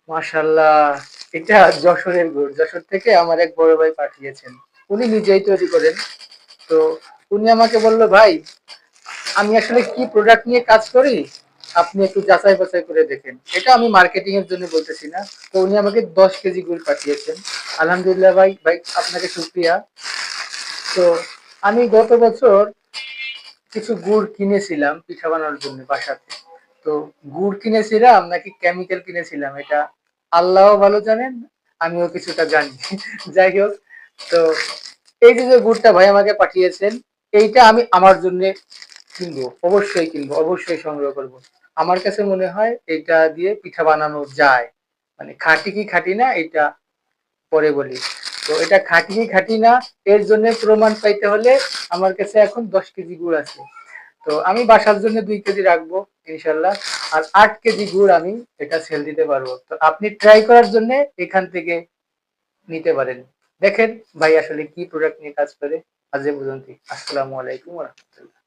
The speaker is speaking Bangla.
মাশাআল্লাহ, এটা যশোরের গুড়। যশোর থেকে আমার এক বড় ভাই পাঠিয়েছেন। উনি নিজেই তৈরি করেন। তো উনি আমাকে বলল, ভাই আমি আসলে কি প্রোডাক্ট নিয়ে কাজ করি, আপনি একটু যাচাই বাছাই করে দেখেন। এটা আমি মার্কেটিং এর জন্য বলতেছি না। তো উনি আমাকে 10 কেজি গুড় পাঠিয়েছেন। আলহামদুলিল্লাহ ভাই, ভাই আপনাকে শুকরিয়া। তো আমি গত বছর কিছু গুড় কিনেছিলাম পিঠা বানানোর জন্য বাসাতে। তো গুড় কিনেছিলাম নাকি কেমিক্যাল কিনেছিলাম, এটা আল্লাহ ভালো জানেন, আমিও কিছুটা জানি। যাই হোক, তো এই যে যে গুড়টা ভাই আমাকে পাঠিয়েছেন, এইটা আমি আমার জন্য কিনবো, অবশ্যই কিনবো, অবশ্যই সংগ্রহ করব। আমার কাছে মনে হয় এটা দিয়ে পিঠা বানানো যায়। মানে খাঁটি কি খাঁটি না এটা পরে বলি। তো এটা খাঁটি কি খাঁটি না এর জন্য প্রমাণ পাইতে হলে আমার কাছে এখন 10 কেজি গুড় আছে। তো আমি বাসার জন্য 2 কেজি রাখবো ইনশাল্লাহ। আর 8 কেজি গুড় আমি এটা সেল দিতে পারবো। তো আপনি ট্রাই করার জন্য এখান থেকে নিতে পারেন। দেখেন ভাই আসলে কি প্রোডাক্ট নিয়ে কাজ করে। আজ এ পর্যন্তই। আসসালামু আলাইকুম ওয়া রাহমাতুল্লাহ।